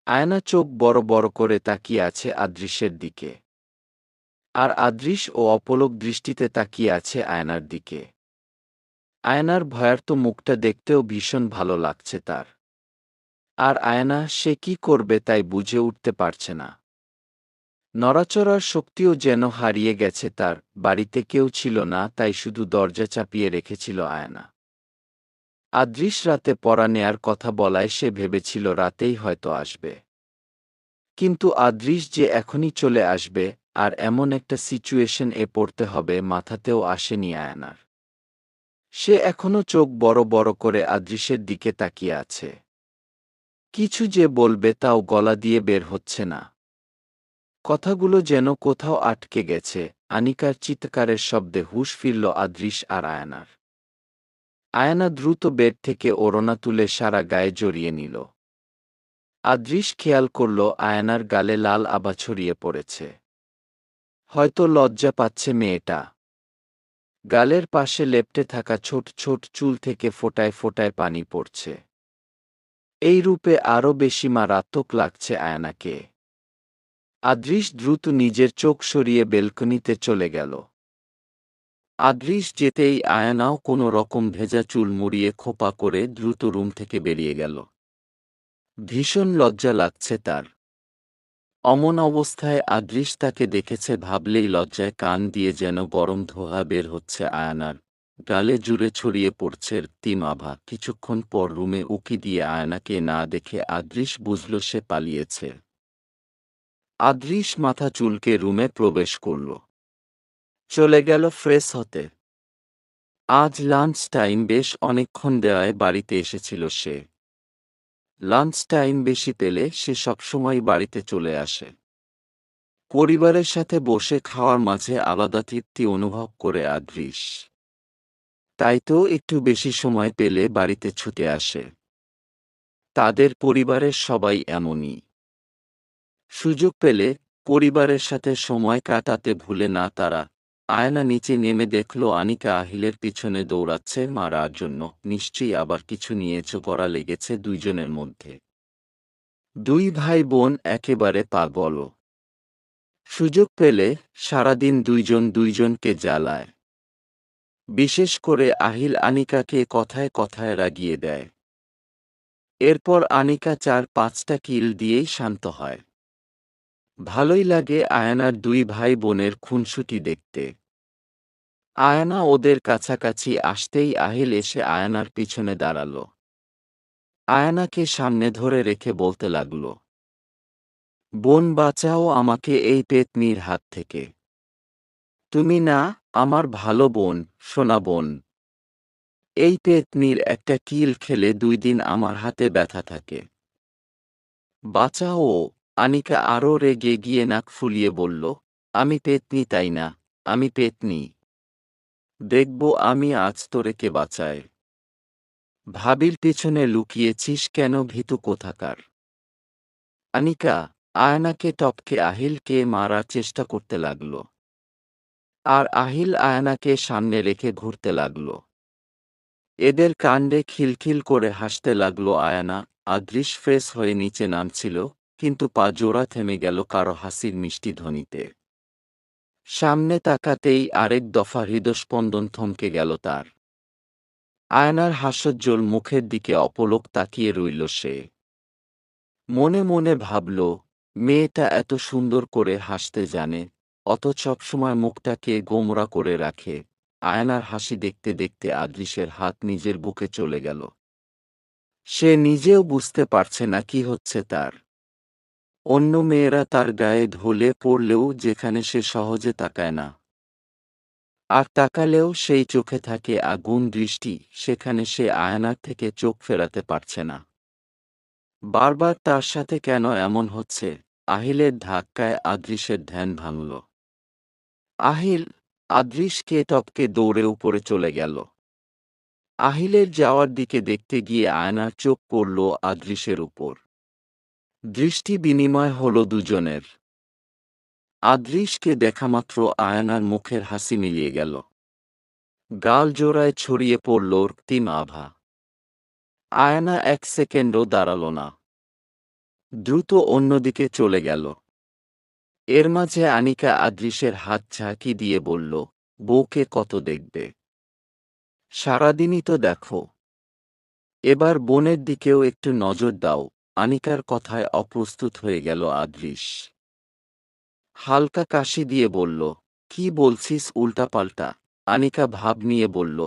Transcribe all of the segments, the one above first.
আয়না চোখ বড় বড় করে তাকিয়ে আছে আদৃশ্যের দিকে। আর আদৃশ ও অপলক দৃষ্টিতে তাকিয়ে আছে আয়নার দিকে। আয়নার ভয়ার্ত মুখটা দেখতেও ভীষণ ভালো লাগছে তার। আর আয়না সে কি করবে তাই বুঝে উঠতে পারছে না। নড়াচড়ার শক্তিও যেন হারিয়ে গেছে তার। বাড়িতে কেউ ছিল না, তাই শুধু দরজা চাপিয়ে রেখেছিল আয়না। আদৃশ রাতে পড়া নেয়ার কথা বলায় সে ভেবেছিল রাতেই হয়তো আসবে। কিন্তু আদৃশ যে এখনই চলে আসবে আর এমন একটা সিচুয়েশন এ পড়তে হবে মাথাতেও আসেনি আয়নার। সে এখনো চোখ বড় বড় করে আদৃশের দিকে তাকিয়ে আছে। কিছু যে বলবে তাও গলা দিয়ে বের হচ্ছে না। কথাগুলো যেন কোথাও আটকে গেছে। আনিকার চিৎকারের শব্দে হুঁশ ফিরল আদৃশ আর আয়নার। আয়না দ্রুত বেড থেকে ওড়না তুলে সারা গায়ে জড়িয়ে নিল। আদৃশ খেয়াল করল আয়নার গালে লাল আভা ছড়িয়ে পড়েছে। হয়তো লজ্জা পাচ্ছে মেয়েটা। গালের পাশে লেপ্টে থাকা ছোট ছোট চুল থেকে ফোঁটায় ফোঁটায় পানি পড়ছে। এই রূপে আরও বেশি মারাত্মক লাগছে আয়নাকে। আদৃশ দ্রুত নিজের চোখ সরিয়ে বেলকনিতে চলে গেল। আদৃশ যেতেই আয়নাও কোনো রকম ভেজা চুল মুড়িয়ে খোপা করে দ্রুত রুম থেকে বেরিয়ে গেল। ভীষণ লজ্জা লাগছে তার। অমন অবস্থায় আদৃশ তাকে দেখেছে ভাবলেই লজ্জায় কান দিয়ে যেন গরম ধোঁয়া বের হচ্ছে আয়নার। গালে জুড়ে ছড়িয়ে পড়ছে রক্তিম আভা। কিছুক্ষণ পর রুমে উকি দিয়ে আয়নাকে না দেখে আদৃশ বুঝল সে পালিয়েছে। আদৃশ মাথা চুলকে রুমে প্রবেশ করল। চলে গেল ফ্রেশ হতে। আজ লাঞ্চ টাইম বেশ অনেকক্ষণ দেওয়ায় বাড়িতে এসেছিল সে। লাঞ্চ টাইম বেশি পেলে সে সবসময় বাড়িতে চলে আসে। পরিবারের সাথে বসে খাওয়ার মাঝে আলাদা তৃপ্তি অনুভব করে আদৃশ। তাই তো একটু বেশি সময় পেলে বাড়িতে ছুটে আসে। তাদের পরিবারের সবাই এমনই। সুযোগ পেলে পরিবারের সাথে সময় কাটাতে ভুলে না তারা। আয়না নিচে নেমে দেখল আনিকা আহিলের পিছনে দৌড়াচ্ছে মারার জন্য। নিশ্চয়ই আবার কিছু নিয়েছে করা লেগেছে দুইজনের মধ্যে। দুই ভাই বোন একেবারে পাগল। সুযোগ পেলে সারাদিন দুইজন দুইজনকে জ্বালায়। বিশেষ করে আহিল আনিকাকে কথায় কথায় রাগিয়ে দেয়। এরপর আনিকা ৪-৫টা কিল দিয়েই শান্ত হয়। ভালোই লাগে আয়নার দুই ভাই বোনের খুনসুটি দেখতে। আয়না ওদের কাছাকাছি আসতেই আহিল এসে আয়নার পিছনে দাঁড়াল। আয়নাকে সামনে ধরে রেখে বলতে লাগল, বোন বাঁচাও আমাকে এই পেতনির হাত থেকে। তুমি না আমার ভালো বোন, সোনা বোন। এই পেতনির একটা কিল খেলে ২ দিন আমার হাতে ব্যথা থাকে। বাঁচাও। আনিকা আরও রেগে গিয়ে নাক ফুলিয়ে বলল, আমি পেতনি তাই না, আমি পেতনি। দেখব আমি আজ তোরে কে বাঁচায়। ভাবির পিছনে লুকিয়েছিস কেন ভীতু কোথাকার। আনিকা আয়নাকে টপকে আহিলকে মারার চেষ্টা করতে লাগল। আর আহিল আয়নাকে সামনে রেখে ঘুরতে লাগল। এদের কাণ্ডে খিলখিল করে হাসতে লাগল আয়না। আদৃশ ফ্রেশ হয়ে নিচে নামছিল, কিন্তু পা জোড়া থেমে গেল কারো হাসির মিষ্টি ধ্বনিতে। সামনে তাকাতেই আরেক দফা হৃদস্পন্দন থমকে গেল তার। আয়নার হাস্যোজ্জ্বল মুখের দিকে অপলক তাকিয়ে রইল সে। মনে মনে ভাবল, মেয়েটা এত সুন্দর করে হাসতে জানে, অথচ সবসময় মুখটাকে গোমরা করে রাখে। আয়নার হাসি দেখতে দেখতে আদৃশের হাত নিজের বুকে চলে গেল। সে নিজেও বুঝতে পারছে না কি হচ্ছে তার। অন্য মেয়েরা তার গায়ে ঢলে পড়লেও যেখানে সে সহজে তাকায় না, আর তাকালেও সেই চোখে থাকে আগুন দৃষ্টি, সেখানে সে আয়নার থেকে চোখ ফেরাতে পারছে না। বারবার তার সাথে কেন এমন হচ্ছে? আহিলের ধাক্কায় আদৃশের ধ্যান ভাঙল। আহিল আদৃশকে টপকে দৌড়ে উপরে চলে গেল। আহিলের যাওয়ার দিকে দেখতে গিয়ে আয়নার চোখ পড়ল আদৃশের উপর। দৃষ্টি বিনিময় হল দুজনের। আদৃশকে দেখামাত্র আয়নার মুখের হাসি মিলিয়ে গেল। গাল জোড়ায় ছড়িয়ে পড়ল রক্তিম আভা। আয়না এক সেকেন্ডও দাঁড়াল না। দ্রুত অন্যদিকে চলে গেল। এর মাঝে আনিকা আদৃশের হাত ঝাঁকি দিয়ে বলল, বউকে কত দেখবে, সারাদিনই তো দেখো, এবার বোনের দিকেও একটু নজর দাও। আনিকার কথায় অপ্রস্তুত হয়ে গেল আদৃশ। হালকা কাশি দিয়ে বলল, কি বলছিস উল্টাপাল্টা? আনিকা ভাব নিয়ে বলল,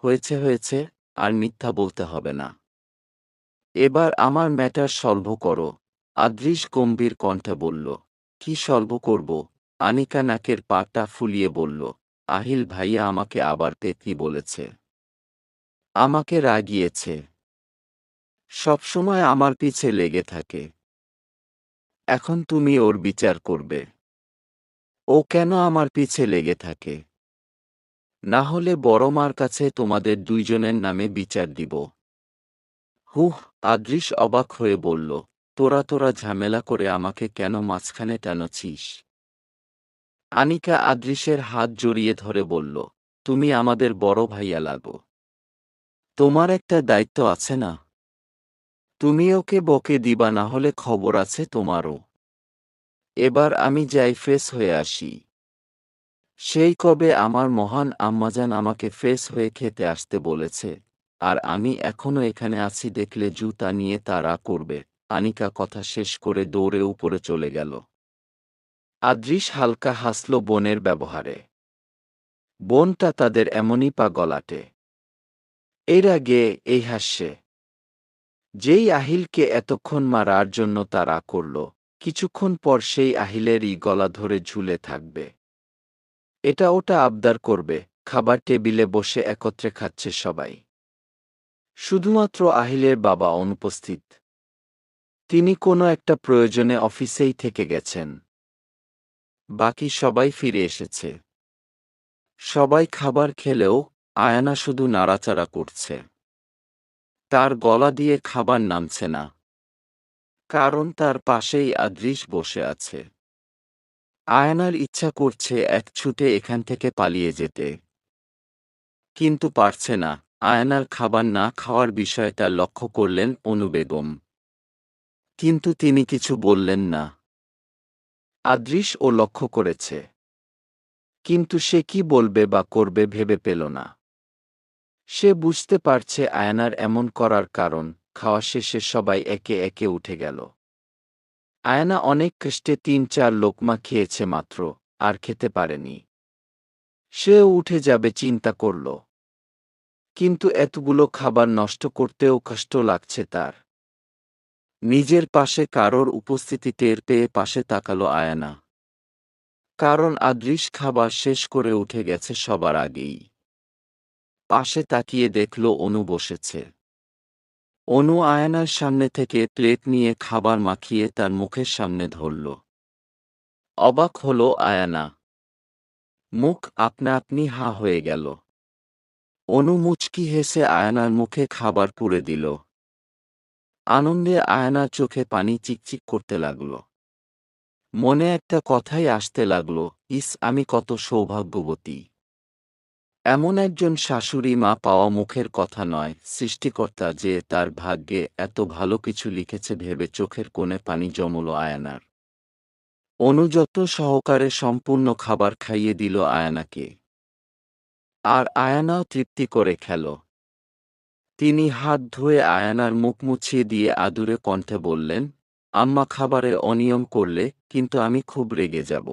হয়েছে হয়েছে, আর মিথ্যা বলতে হবে না, এবার আমার ম্যাটার সলভ করো। আদৃশ গম্ভীর কণ্ঠে বলল, কি সলভ করব? আনিকা নাকের পাটা ফুলিয়ে বলল, আহিল ভাইয়া আমাকে আবার পেতনি বলেছে, আমাকে রাগিয়েছে, সবসময় আমার পিছে লেগে থাকে, এখন তুমি ওর বিচার করবে। ও কেন আমার পিছে লেগে থাকে? না হলে বড় মার কাছে তোমাদের দুইজনের নামে বিচার দিব। হুহ! আদৃশ অবাক হয়ে বলল, তোরা ঝামেলা করে আমাকে কেন মাঝখানে টানছিস? আনিকা আদৃশের হাত জড়িয়ে ধরে বলল, তুমি আমাদের বড় ভাইয়া লাগো, তোমার একটা দায়িত্ব আছে না? তুমি ওকে বকে দিবা, না হলে খবর আছে তোমারও। এবার আমি যাই, ফ্রেশ হয়ে আসি। সেই কবে আমার মহান আম্মাজান আমাকে ফ্রেশ হয়ে খেতে আসতে বলেছে, আর আমি এখনো এখানে আছি দেখলে জুতা নিয়ে তাড়া করবে। আনিকা কথা শেষ করে দৌড়ে উপরে চলে গেল। আদৃশ হালকা হাসল বোনের ব্যবহারে। বোনটা তাদের এমনই পা গলাটে। এর আগে এই হাস্যে যেই আহিলকে এতক্ষণ মারার জন্য তাড়া করল, কিছুক্ষণ পর সেই আহিলেরই গলা ধরে ঝুলে থাকবে। এটা ওটা আবদার করবে, খাবার টেবিলে বসে একত্রে খাচ্ছে সবাই। শুধুমাত্র আহিলের বাবা অনুপস্থিত। তিনি কোনো একটা প্রয়োজনে অফিসেই থেকে গেছেন। বাকি সবাই ফিরে এসেছে। সবাই খাবার খেলেও আয়ানা শুধু নাড়াচাড়া করছে। তার গলা দিয়ে খাবার নামছে না, কারণ তার পাশেই আদৃশ বসে আছে। আয়ানার ইচ্ছা করছে এক ছুটে এখান থেকে পালিয়ে যেতে, কিন্তু পারছে না। আয়ানার খাবার না খাওয়ার বিষয়টা লক্ষ্য করলেন অনু বেগম, কিন্তু তিনি কিছু বললেন না। আদৃশ ও লক্ষ্য করেছে, কিন্তু সে কি বলবে বা করবে ভেবে পেল না। সে বুঝতে পারছে আয়ানার এমন করার কারণ। খাওয়া শেষে সবাই একে একে উঠে গেল। আয়ানা অনেক কষ্টে ৩-৪ লোকমা খেয়েছে মাত্র, আর খেতে পারেনি। সেও উঠে যাবে চিন্তা করল, কিন্তু এতগুলো খাবার নষ্ট করতেও কষ্ট লাগছে তার। নিজের পাশে কারোর উপস্থিতি টের পেয়ে পাশে তাকালো আয়ানা, কারণ আদৃশ খাবার শেষ করে উঠে গেছে সবার আগেই। পাশে তাকিয়ে দেখল অনু বসেছে। অনু আয়ানার সামনে থেকে প্লেট নিয়ে খাবার মাখিয়ে তার মুখের সামনে ধরল। অবাক হল আয়ানা, মুখ আপনা আপনি হাঁ হয়ে গেল। অনু মুচকি হেসে আয়ানার মুখে খাবার পুরে দিল। আনন্দে আয়ানার চোখে পানি চিকচিক করতে লাগল। মনে একটা কথাই আসতে লাগল, ইস আমি কত সৌভাগ্যবতী। এমন একজন শাশুড়ি মা পাওয়া মুখের কথা নয়, সৃষ্টিকর্তা যে তার ভাগ্যে এত ভালো কিছু লিখেছে ভেবে চোখের কোণে পানি জমল আয়ানার। অনু যত্ন সহকারে সম্পূর্ণ খাবার খাইয়ে দিল আয়ানাকে। আর আয়ানাও তৃপ্তি করে খেল। তিনি হাত ধুয়ে আয়ানার মুখ মুছিয়ে দিয়ে আদুরে কণ্ঠে বললেন, আম্মা খাবারে অনিয়ম করলে কিন্তু আমি খুব রেগে যাব।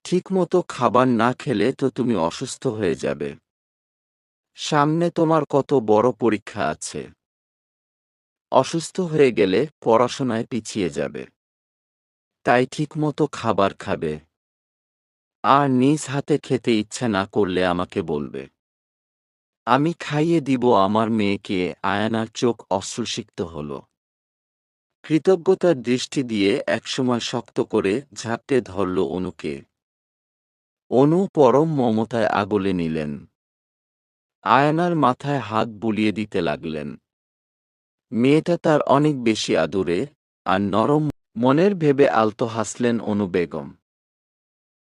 ঠিকমতো খাবার না খেলে তো তুমি অসুস্থ হয়ে যাবে। সামনে তোমার কত বড় পরীক্ষা আছে। অসুস্থ হয়ে গেলে পড়াশোনায় পিছিয়ে যাবে। তাই ঠিকমতো খাবার খাবে। আর নিজ হাতে খেতে ইচ্ছা না করলে আমাকে বলবে। আমি খাইয়ে দিব আমার মেয়েকে। আয়ানার চোখ অশ্রুসিক্ত হল। কৃতজ্ঞতার দৃষ্টি দিয়ে একসময় শক্ত করে ঝাঁপটে ধরল অনুকে। অনু পরম মমতায় আগলে নিলেন। আয়ানার মাথায় হাত বুলিয়ে দিতে লাগলেন। মেয়েটা তার অনেক বেশি আদুরে আর নরম মনের ভেবে আলতো হাসলেন অনু বেগম।